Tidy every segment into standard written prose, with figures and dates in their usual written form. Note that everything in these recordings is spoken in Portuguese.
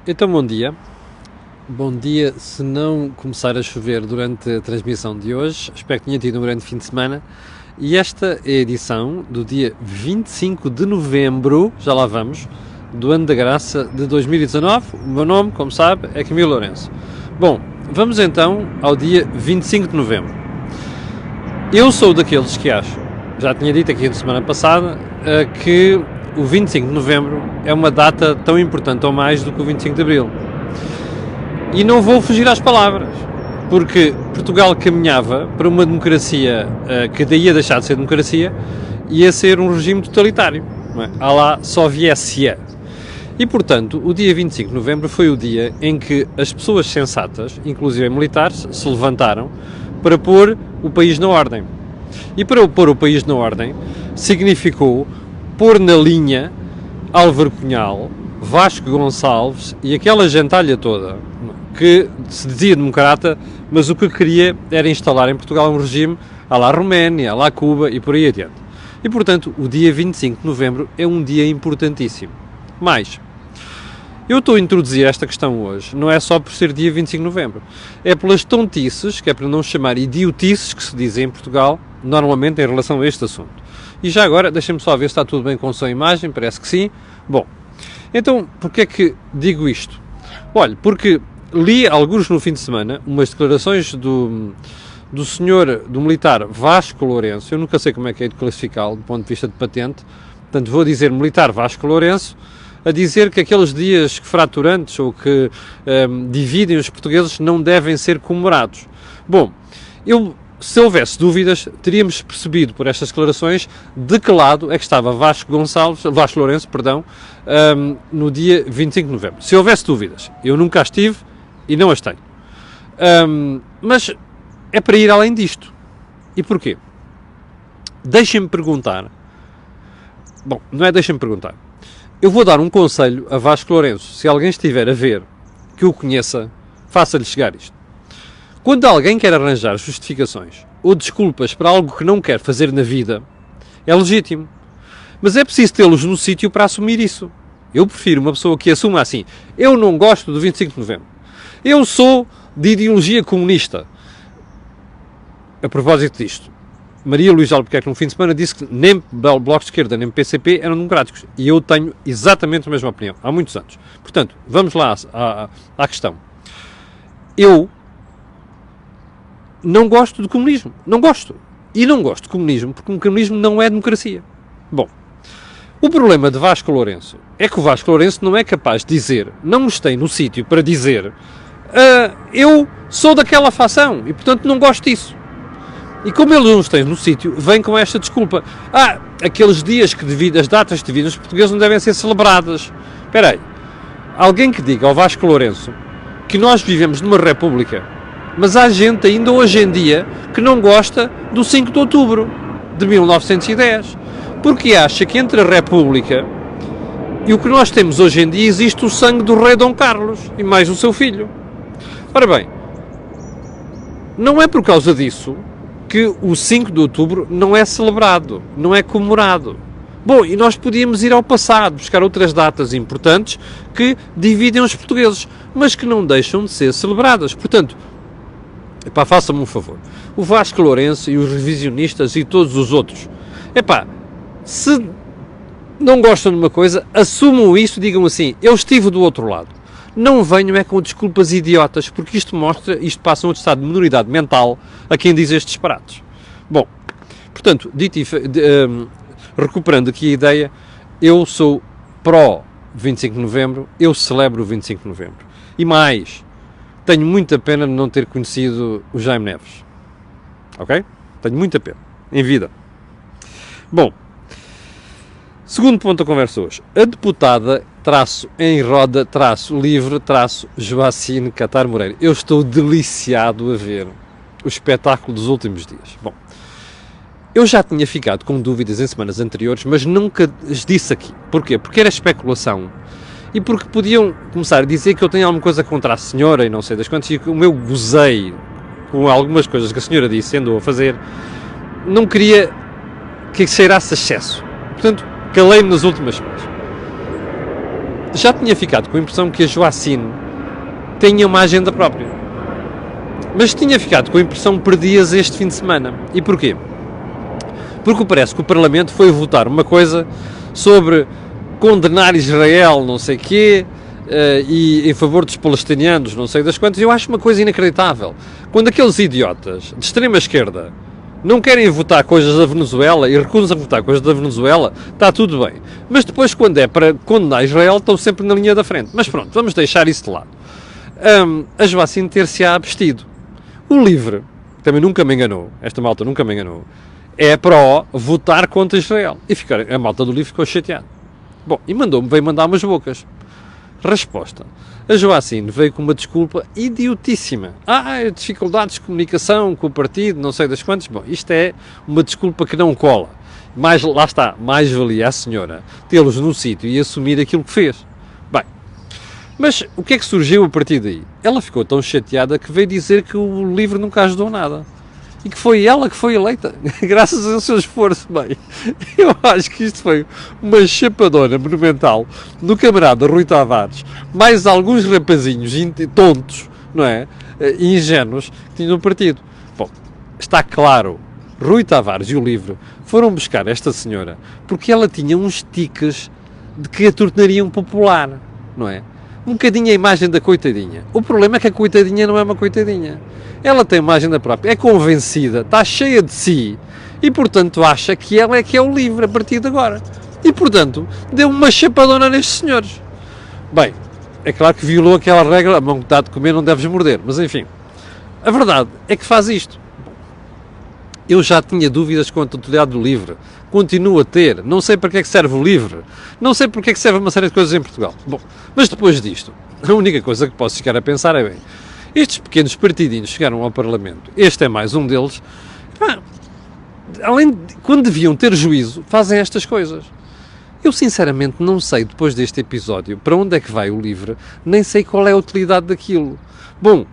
Então, bom dia. Bom dia, se não começar a chover durante a transmissão de hoje. Espero que tenha tido um grande fim de semana. E esta é a edição do dia 25 de novembro, já lá vamos, do ano da graça de 2019. O meu nome, como sabe, é Camilo Lourenço. Bom, vamos então ao dia 25 de novembro. Eu sou daqueles que acho, já tinha dito aqui na semana passada, que o 25 de novembro é uma data tão importante ou mais do que o 25 de abril. E não vou fugir às palavras, porque Portugal caminhava para uma democracia que daí a deixar de ser democracia e a ser um regime totalitário, não é? À la Soviécia. E, portanto, o dia 25 de novembro foi o dia em que as pessoas sensatas, inclusive militares, se levantaram para pôr o país na ordem. E para pôr o país na ordem significou pôr na linha Álvaro Cunhal, Vasco Gonçalves e aquela gentalha toda que se dizia democrata, mas o que queria era instalar em Portugal um regime à la Roménia, à la Cuba e por aí adiante. E, portanto, o dia 25 de novembro é um dia importantíssimo. Mas, eu estou a introduzir esta questão hoje, não é só por ser dia 25 de novembro, é pelas tontices, que é para não chamar idiotices, que se dizem em Portugal, normalmente em relação a este assunto. E já agora, deixem-me só ver se está tudo bem com a sua imagem, parece que sim. Bom, então, porquê é que digo isto? Olha, porque li, alguns no fim de semana, umas declarações do senhor, do militar Vasco Lourenço, eu nunca sei como é que é de classificá-lo do ponto de vista de patente, portanto vou dizer militar Vasco Lourenço, a dizer que aqueles dias fraturantes ou que dividem os portugueses não devem ser comemorados. Bom, se houvesse dúvidas, teríamos percebido por estas declarações de que lado é que estava Vasco Lourenço, no dia 25 de novembro. Se houvesse dúvidas, eu nunca as tive e não as tenho. Mas é para ir além disto. E porquê? Deixem-me perguntar. Bom, não é deixem-me perguntar. Eu vou dar um conselho a Vasco Lourenço. Se alguém estiver a ver, que o conheça, faça-lhe chegar isto. Quando alguém quer arranjar justificações ou desculpas para algo que não quer fazer na vida, é legítimo. Mas é preciso tê-los no sítio para assumir isso. Eu prefiro uma pessoa que assuma assim: eu não gosto do 25 de novembro. Eu sou de ideologia comunista. A propósito disto, Maria Luísa Albuquerque no fim de semana disse que nem Bloco de Esquerda nem PCP eram democráticos. E eu tenho exatamente a mesma opinião, há muitos anos. Portanto, vamos lá à questão. Eu não gosto de comunismo. Não gosto. E não gosto de comunismo porque o comunismo não é democracia. Bom, o problema de Vasco Lourenço é que o Vasco Lourenço não é capaz de dizer, não está no sítio para dizer eu sou daquela facção e, portanto, não gosto disso. E como ele não está no sítio, vem com esta desculpa. Aqueles dias que as datas que dividem os portugueses não devem ser celebradas. Espera aí. Alguém que diga ao Vasco Lourenço que nós vivemos numa república, mas há gente ainda hoje em dia que não gosta do 5 de outubro de 1910, porque acha que entre a República e o que nós temos hoje em dia existe o sangue do rei Dom Carlos e mais o seu filho. Ora bem, não é por causa disso que o 5 de outubro não é celebrado, não é comemorado. Bom, e nós podíamos ir ao passado, buscar outras datas importantes que dividem os portugueses, mas que não deixam de ser celebradas. Portanto, faça-me um favor. O Vasco Lourenço e os revisionistas e todos os outros, se não gostam de uma coisa, assumam isso, digam assim: eu estive do outro lado. Não venham com desculpas idiotas, porque isto passa um outro estado de minoridade mental a quem diz estes disparates. Bom, portanto, recuperando aqui a ideia, eu sou pró 25 de novembro, eu celebro o 25 de novembro. E mais, tenho muita pena de não ter conhecido o Jaime Neves. Ok? Tenho muita pena. Em vida. Bom, segundo ponto da conversa hoje. A deputada, em roda, livre, Joacine Catar Moreira. Eu estou deliciado a ver o espetáculo dos últimos dias. Bom, eu já tinha ficado com dúvidas em semanas anteriores, mas nunca as disse aqui. Porquê? Porque era especulação. E porque podiam começar a dizer que eu tenho alguma coisa contra a senhora e não sei das quantas, e como eu gozei com algumas coisas que a senhora disse, andou a fazer, não queria que cheirasse a excesso. Portanto, calei-me nas últimas semanas. já tinha ficado com a impressão que a Joacine tinha uma agenda própria. Mas tinha ficado com a impressão que perdias este fim de semana. E porquê? Porque parece que o Parlamento foi votar uma coisa sobre condenar Israel, não sei quê, e em favor dos palestinianos, não sei das quantas. Eu acho uma coisa inacreditável. Quando aqueles idiotas de extrema esquerda não querem votar coisas da Venezuela e recusam a votar coisas da Venezuela, está tudo bem. Mas depois, quando é para condenar Israel, estão sempre na linha da frente. Mas pronto, vamos deixar isso de lado. A Joacine ter-se-á abstido. O LIVRE, que também nunca me enganou, esta malta nunca me enganou, é para votar contra Israel. E a malta do LIVRE ficou chateada. Bom, e veio mandar umas bocas. Resposta. A Joacine veio com uma desculpa idiotíssima. Dificuldades de comunicação com o partido, não sei das quantas. Bom, isto é uma desculpa que não cola. Lá está, mais valia a senhora tê-los no sítio e assumir aquilo que fez. Bem, mas o que é que surgiu a partir daí? Ela ficou tão chateada que veio dizer que o LIVRE nunca ajudou nada. E que foi ela que foi eleita, graças ao seu esforço. Bem, eu acho que isto foi uma chapadona monumental do camarada Rui Tavares, mais alguns rapazinhos tontos, não é? E ingênuos que tinham no partido. Bom, está claro, Rui Tavares e o LIVRE foram buscar esta senhora porque ela tinha uns tiques de que a tornariam popular, não é? Um bocadinho a imagem da coitadinha. O problema é que a coitadinha não é uma coitadinha. Ela tem uma agenda própria, é convencida, está cheia de si e, portanto, acha que ela é que é o LIVRE a partir de agora. E, portanto, deu uma chapadona nestes senhores. Bem, é claro que violou aquela regra, a mão que dá de comer não deves morder, mas enfim. A verdade é que faz isto. Eu já tinha dúvidas quanto à utilidade do LIVRE. Continuo a ter. Não sei para que é que serve o LIVRE. Não sei para que é que serve uma série de coisas em Portugal. Bom, mas depois disto, a única coisa que posso chegar a pensar é, bem, estes pequenos partidinhos chegaram ao Parlamento. Este é mais um deles. Quando deviam ter juízo, fazem estas coisas. Eu sinceramente não sei, depois deste episódio, para onde é que vai o LIVRE, nem sei qual é a utilidade daquilo. Bom,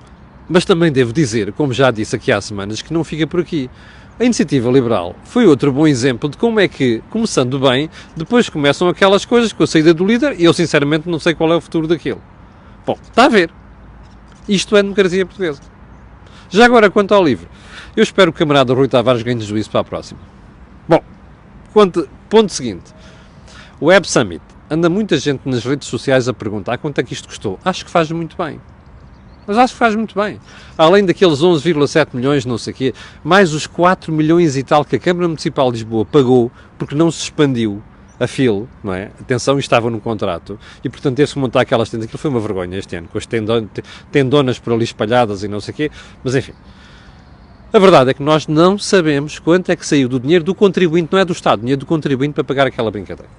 mas também devo dizer, como já disse aqui há semanas, que não fica por aqui. A Iniciativa Liberal foi outro bom exemplo de como é que, começando bem, depois começam aquelas coisas com a saída do líder e eu sinceramente não sei qual é o futuro daquilo. Bom, está a ver. Isto é democracia portuguesa. Já agora, quanto ao LIVRE, eu espero que o camarada Rui Tavares ganhe juízo para a próxima. Bom, ponto seguinte. O Web Summit. Anda muita gente nas redes sociais a perguntar quanto é que isto custou. Acho que faz muito bem. Mas acho que faz muito bem. Além daqueles 11,7 milhões, não sei o quê, mais os 4 milhões e tal que a Câmara Municipal de Lisboa pagou porque não se expandiu a filo, não é? Atenção, estava no contrato. E, portanto, teve-se montar aquelas tendas. Aquilo foi uma vergonha este ano, com as tendonas por ali espalhadas e não sei o quê. Mas, enfim. A verdade é que nós não sabemos quanto é que saiu do dinheiro do contribuinte, não é do Estado, dinheiro do contribuinte para pagar aquela brincadeira.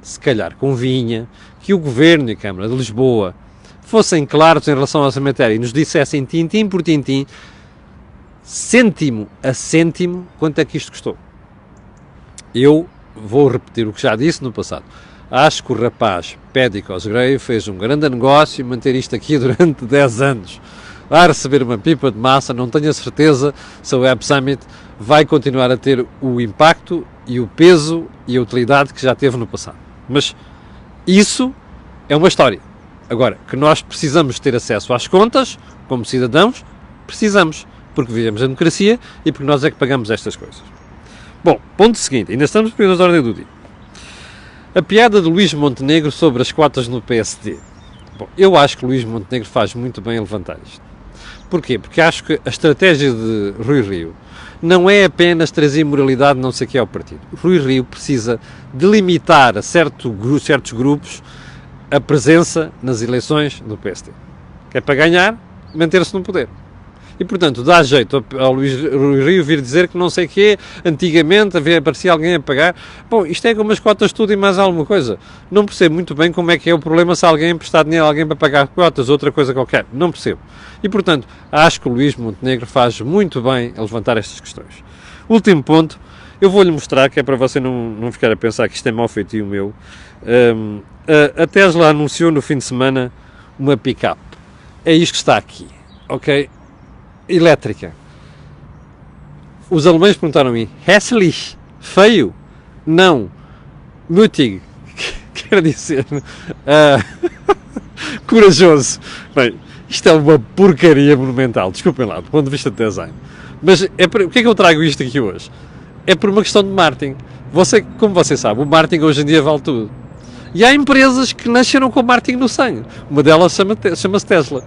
Se calhar convinha que o Governo e a Câmara de Lisboa fossem claros em relação a essa matéria e nos dissessem tintim por tintim, cêntimo a cêntimo, quanto é que isto custou. Eu vou repetir o que já disse no passado. Acho que o rapaz Paddy Cosgrave fez um grande negócio manter isto aqui durante 10 anos. Vai receber uma pipa de massa, não tenho a certeza se o Web Summit vai continuar a ter o impacto e o peso e a utilidade que já teve no passado. Mas isso é uma história. Agora, que nós precisamos ter acesso às contas, como cidadãos, precisamos, porque vivemos a democracia e porque nós é que pagamos estas coisas. Bom, ponto seguinte, ainda estamos pelas ordem do dia. A piada de Luís Montenegro sobre as cotas no PSD. Bom, eu acho que Luís Montenegro faz muito bem a levantar isto. Porquê? Porque acho que a estratégia de Rui Rio não é apenas trazer moralidade não sei o que ao partido. Rui Rio precisa delimitar a certos grupos a presença nas eleições do PSD. Que é para ganhar, manter-se no poder. E, portanto, dá jeito ao Luís Rio vir dizer que não sei o quê, antigamente aparecia alguém a pagar. Bom, isto é como as cotas de tudo e mais alguma coisa. Não percebo muito bem como é que é o problema se alguém emprestar dinheiro a alguém para pagar cotas, outra coisa qualquer. Não percebo. E, portanto, acho que o Luís Montenegro faz muito bem a levantar estas questões. Último ponto, eu vou-lhe mostrar, que é para você não ficar a pensar que isto é mal feito e o meu. A Tesla anunciou no fim de semana uma pick-up. É isto que está aqui, ok? Elétrica. Os alemães perguntaram-me, hässlich, feio? Não, mutig, quero dizer, corajoso. Bem, isto é uma porcaria monumental, desculpem lá, do ponto de vista de design. Mas porquê é que eu trago isto aqui hoje? É por uma questão de marketing. Como você sabe, o marketing hoje em dia vale tudo. E há empresas que nasceram com marketing no sangue. Uma delas chama-se Tesla.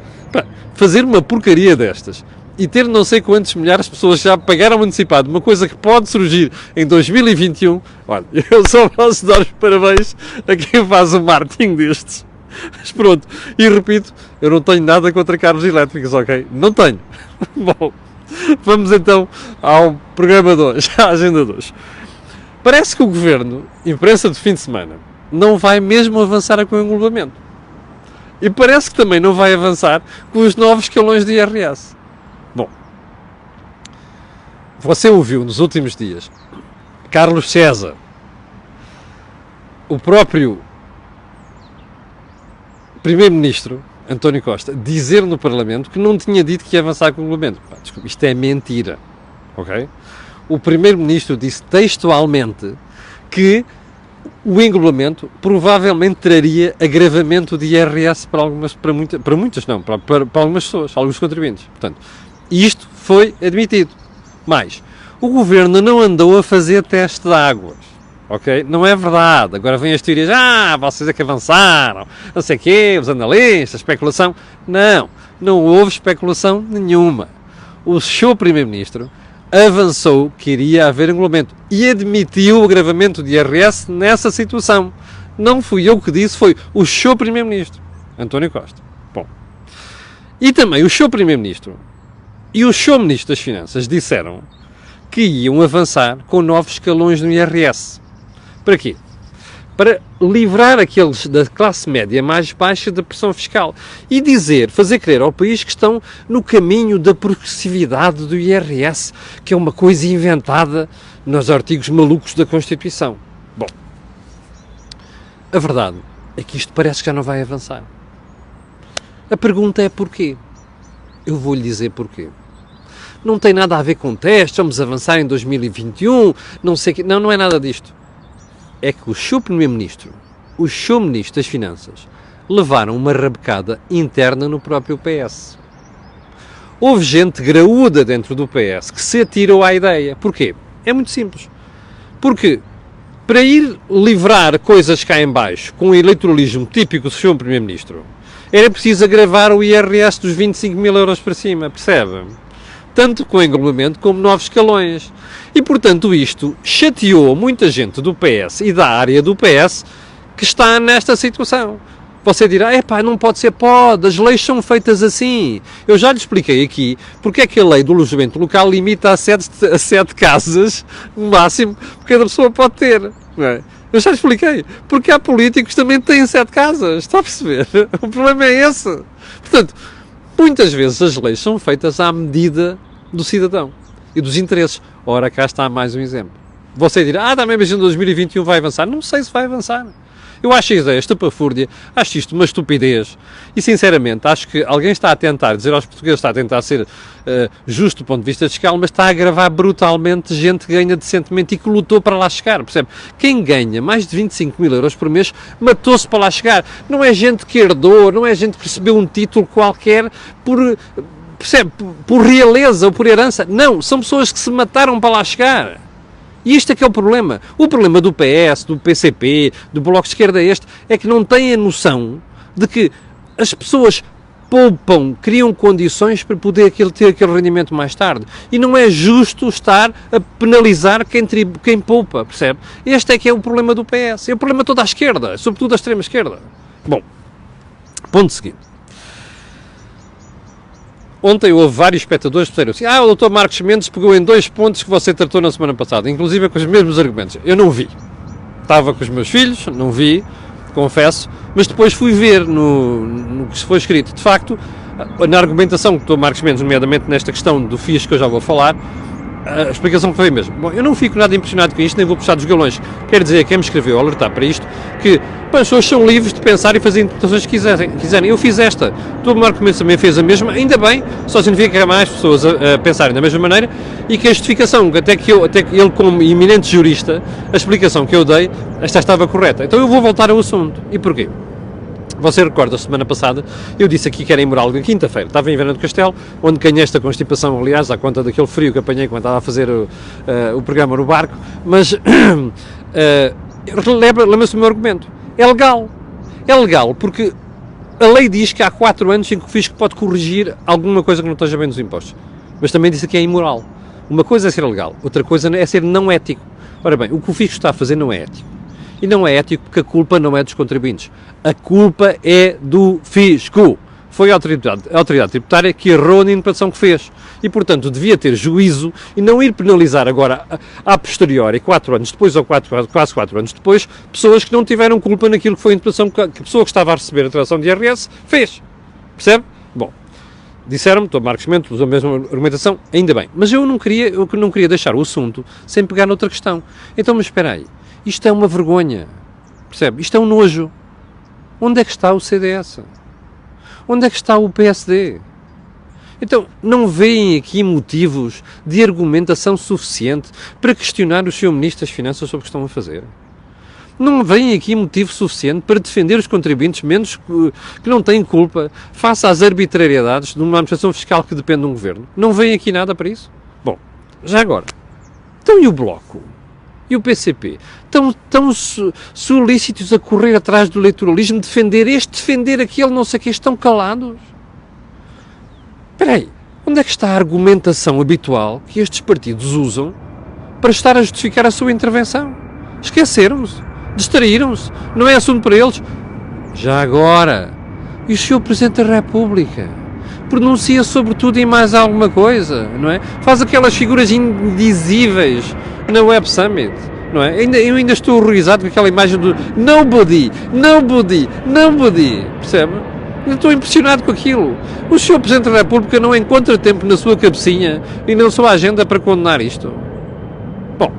Fazer uma porcaria destas e ter não sei quantos milhares de pessoas já pagaram antecipado uma coisa que pode surgir em 2021, olha, eu só posso dar os parabéns a quem faz o marketing destes. Mas pronto, e repito, eu não tenho nada contra carros elétricos, ok? Não tenho. Bom, vamos então ao programa de hoje, à agenda de hoje. Parece que o Governo, imprensa de fim de semana, não vai mesmo avançar com o englobamento. E parece que também não vai avançar com os novos escalões de IRS. Bom, você ouviu nos últimos dias Carlos César, o próprio Primeiro-Ministro, António Costa, dizer no Parlamento que não tinha dito que ia avançar com o englobamento. Desculpa, isto é mentira, ok? O Primeiro-Ministro disse textualmente que o englobamento provavelmente traria agravamento de IRS para algumas pessoas, alguns contribuintes. Portanto, isto foi admitido. Mas o Governo não andou a fazer teste de águas, ok? Não é verdade. Agora vêm as teorias, vocês é que avançaram, não sei o quê, os analistas, especulação. Não houve especulação nenhuma. O seu Primeiro-Ministro avançou que iria haver englobamento e admitiu o agravamento de IRS nessa situação. Não fui eu que disse, foi o seu Primeiro-Ministro, António Costa. Bom, e também o seu Primeiro-Ministro e o seu Ministro das Finanças disseram que iam avançar com novos escalões no IRS. Para quê? Para livrar aqueles da classe média mais baixa da pressão fiscal e fazer crer ao país que estão no caminho da progressividade do IRS, que é uma coisa inventada nos artigos malucos da Constituição. Bom, a verdade é que isto parece que já não vai avançar. A pergunta é porquê? Eu vou-lhe dizer porquê. Não tem nada a ver com testes, vamos avançar em 2021, não sei o quê. Não é nada disto. É que o seu Primeiro-Ministro, o seu Ministro das Finanças, levaram uma rabecada interna no próprio PS. Houve gente graúda dentro do PS que se atirou à ideia. Porquê? É muito simples. Porque para ir livrar coisas cá em baixo, com o eleitoralismo típico do seu Primeiro-Ministro, era preciso agravar o IRS dos 25 mil euros para cima, percebe? Tanto com englobamento como novos escalões. E, portanto, isto chateou muita gente do PS e da área do PS que está nesta situação. Você dirá, não pode ser, as leis são feitas assim. Eu já lhe expliquei aqui porque é que a lei do alojamento local limita a 7 casas, no máximo, que cada pessoa pode ter. Não é? Eu já lhe expliquei. Porque há políticos que também têm 7 casas. Está a perceber? O problema é esse. Portanto, muitas vezes as leis são feitas à medida do cidadão e dos interesses. Ora, cá está mais um exemplo. Você dirá, também imagino 2021 vai avançar. Não sei se vai avançar. Eu acho a ideia estapafúrdia, acho isto uma estupidez e, sinceramente, acho que alguém está a tentar, dizer aos portugueses, está a tentar ser justo do ponto de vista fiscal, mas está a agravar brutalmente gente que ganha decentemente e que lutou para lá chegar, percebe? Quem ganha mais de 25 mil euros por mês matou-se para lá chegar. Não é gente que herdou, não é gente que recebeu um título qualquer percebe, por realeza ou por herança. Não, são pessoas que se mataram para lá chegar. E isto é que é o problema. O problema do PS, do PCP, do Bloco de Esquerda é que não têm a noção de que as pessoas poupam, criam condições para poder ter aquele rendimento mais tarde. E não é justo estar a penalizar quem poupa, percebe? Este é que é o problema do PS. É o problema de toda a esquerda, sobretudo da extrema esquerda. Bom, ponto seguinte. Ontem houve vários espectadores que disseram assim, o Dr. Marcos Mendes pegou em 2 pontos que você tratou na semana passada, inclusive com os mesmos argumentos. Eu não vi. Estava com os meus filhos, não vi, confesso, mas depois fui ver no que foi escrito. De facto, na argumentação que o Dr. Marcos Mendes, nomeadamente nesta questão do FIS que eu já vou falar, a explicação foi a mesma. Bom, eu não fico nada impressionado com isto, nem vou puxar dos galões. Quer dizer, quem me escreveu alertar para isto, que as pessoas são livres de pensar e fazer interpretações que quiserem. Eu fiz esta, o Marco Mendes também fez a mesma, ainda bem, só significa que há mais pessoas a pensarem da mesma maneira e que a justificação, até que ele como eminente jurista, a explicação que eu dei, esta estava correta. Então eu vou voltar ao assunto. E porquê? Você recorda, a semana passada, eu disse aqui que era imoral na quinta-feira. Estava em Viana do Castelo, onde ganhei esta constipação, aliás, à conta daquele frio que apanhei quando estava a fazer o programa no barco, mas lembra-se do meu argumento. É legal. É legal porque a lei diz que há 4 anos em que o fisco pode corrigir alguma coisa que não esteja bem nos impostos. Mas também disse que é imoral. Uma coisa é ser legal, outra coisa é ser não ético. Ora bem, o que o fisco está a fazer não é ético. E não é ético porque a culpa não é dos contribuintes. A culpa é do fisco. Foi a autoridade tributária que errou na interpretação que fez. E, portanto, devia ter juízo e não ir penalizar agora, a posteriori, 4 anos depois ou quase 4 anos depois, pessoas que não tiveram culpa naquilo que foi a interpretação que a pessoa que estava a receber a declaração de IRS fez. Percebe? Bom, disseram-me, estou Marcos Mendes, usou a mesma argumentação, ainda bem. Mas eu não queria deixar o assunto sem pegar noutra questão. Então, mas espera aí. Isto é uma vergonha, percebe? Isto é um nojo. Onde é que está o CDS? Onde é que está o PSD? Então, não veem aqui motivos de argumentação suficiente para questionar o Sr. Ministro das Finanças sobre o que estão a fazer? Não veem aqui motivo suficiente para defender os contribuintes menos que não têm culpa face às arbitrariedades de uma administração fiscal que depende de um governo? Não veem aqui nada para isso? Bom, já agora, então e o Bloco? E o PCP? Estão solícitos a correr atrás do eleitoralismo, defender este, defender aquele, não sei o que, estão calados? Espera aí, onde é que está a argumentação habitual que estes partidos usam para estar a justificar a sua intervenção? Esqueceram-se, distraíram-se, não é assunto para eles. Já agora, e o Sr. Presidente da República pronuncia sobre tudo e mais alguma coisa, não é? Faz aquelas figuras indizíveis na Web Summit, não é? Eu ainda estou horrorizado com aquela imagem do nobody, percebe? Eu estou impressionado com aquilo. O Sr. Presidente da República não encontra tempo na sua cabecinha e na sua agenda para condenar isto. Bom,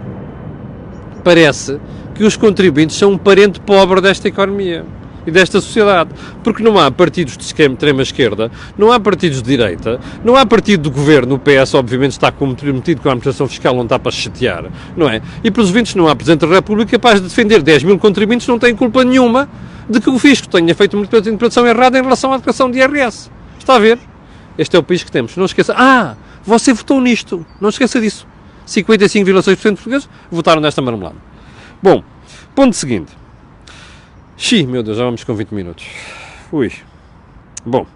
parece que os contribuintes são um parente pobre desta economia e desta sociedade, porque não há partidos de extrema esquerda, não há partidos de direita, não há partido do governo, o PS obviamente está comprometido com a administração fiscal, não está para se chatear, não é? E pelos vistos não há Presidente da República capaz de defender 10 mil contribuintes, não tem culpa nenhuma de que o fisco tenha feito uma interpretação errada em relação à declaração de IRS. Está a ver? Este é o país que temos. Não esqueça. Você votou nisto. Não esqueça disso. 55,6% dos portugueses votaram nesta marmelada. Bom, ponto seguinte. Meu Deus, já vamos com 20 minutos. Bom,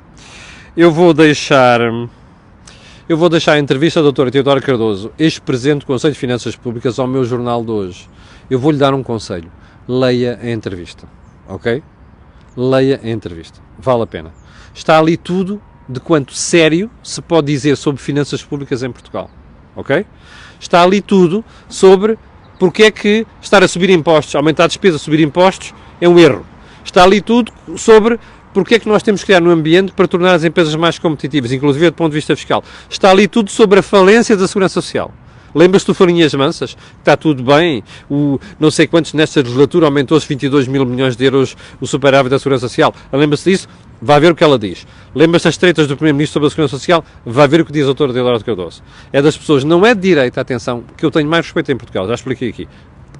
eu vou deixar a entrevista da doutora Teodora Cardoso, ex-presidente do Conselho de Finanças Públicas, ao meu jornal de hoje. Eu vou-lhe dar um conselho. Leia a entrevista. Ok? Leia a entrevista. Vale a pena. Está ali tudo de quanto sério se pode dizer sobre finanças públicas em Portugal. Ok? Está ali tudo sobre porque é que estar a subir impostos, aumentar a despesa, subir impostos, é um erro. Está ali tudo sobre porque é que nós temos que criar um ambiente para tornar as empresas mais competitivas, inclusive do ponto de vista fiscal. Está ali tudo sobre a falência da segurança social. Lembra-se do Farinhas Mansas? Está tudo bem. Não sei quantos nesta legislatura aumentou-se 22 mil milhões de euros o superávit da segurança social. Lembra-se disso? Vá ver o que ela diz. Lembra-se das tretas do Primeiro-Ministro sobre a segurança social? Vá ver o que diz a doutora Teodora Cardoso. É das pessoas, não é de direita, atenção, que eu tenho mais respeito em Portugal, já expliquei aqui.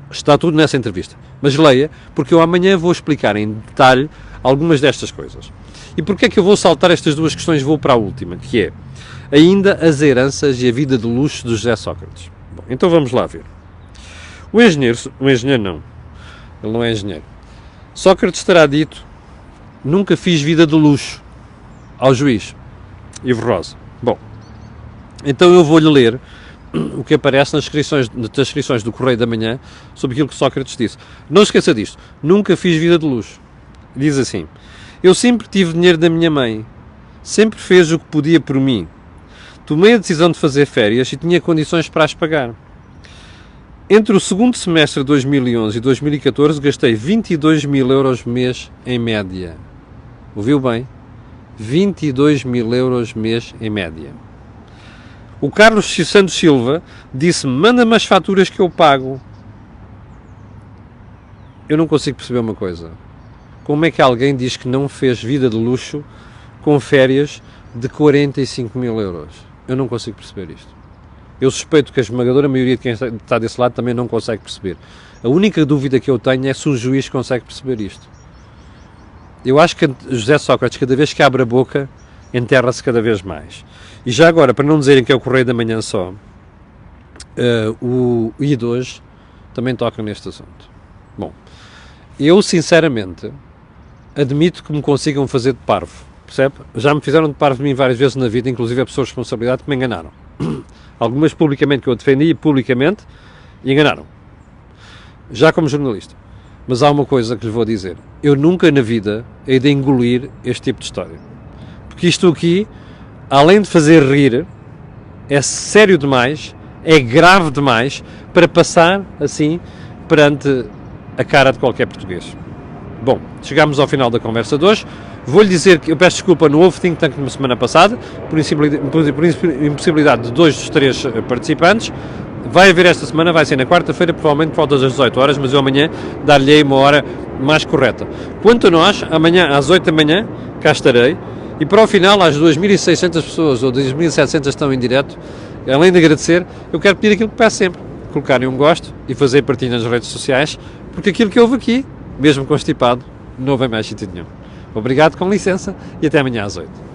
Está tudo nessa entrevista. Mas leia, porque eu amanhã vou explicar em detalhe algumas destas coisas. E porquê é que eu vou saltar estas duas questões e vou para a última, que é ainda as heranças e a vida de luxo do José Sócrates. Bom, então vamos lá ver. O engenheiro não, ele não é engenheiro. Sócrates terá dito: nunca fiz vida de luxo, ao juiz Ivo Rosa. Bom, então eu vou-lhe ler o que aparece nas descrições do Correio da Manhã sobre aquilo que Sócrates disse. Não se esqueça disto, nunca fiz vida de luxo. Diz assim: eu sempre tive dinheiro da minha mãe, sempre fez o que podia por mim. Tomei a decisão de fazer férias e tinha condições para as pagar. Entre o segundo semestre de 2011 e 2014 gastei 22 mil euros mês em média. Ouviu bem? 22 mil euros mês em média. O Carlos Santos Silva disse-me, manda-me as faturas que eu pago. Eu não consigo perceber uma coisa. Como é que alguém diz que não fez vida de luxo com férias de 45 mil euros? Eu não consigo perceber isto. Eu suspeito que a esmagadora maioria de quem está desse lado também não consegue perceber. A única dúvida que eu tenho é se o juiz consegue perceber isto. Eu acho que José Sócrates, cada vez que abre a boca, enterra-se cada vez mais. E já agora, para não dizerem que é o Correio da Manhã só, o I de hoje também toca neste assunto. Bom, eu sinceramente admito que me consigam fazer de parvo, percebe? Já me fizeram de parvo de mim várias vezes na vida, inclusive a pessoas de responsabilidade que me enganaram. Algumas publicamente que eu defendi, publicamente, e enganaram. Já como jornalista. Mas há uma coisa que lhes vou dizer. Eu nunca na vida hei de engolir este tipo de história. Porque isto aqui, além de fazer rir, é sério demais, é grave demais, para passar assim perante a cara de qualquer português. Bom, chegámos ao final da conversa de hoje. Vou-lhe dizer que eu peço desculpa, não houve think tank na semana passada, por impossibilidade de 2 dos 3 participantes. Vai haver esta semana, vai ser na quarta-feira, provavelmente por volta das 18 horas, mas eu amanhã dar-lhe uma hora mais correta. Quanto a nós, amanhã às 8 da manhã, cá estarei, e para o final, às 2.600 pessoas ou 2.700 estão em direto, além de agradecer, eu quero pedir aquilo que peço sempre, colocarem um gosto e fazer partilha nas redes sociais, porque aquilo que houve aqui, mesmo constipado, não vem mais sentido nenhum. Obrigado, com licença, e até amanhã às 8.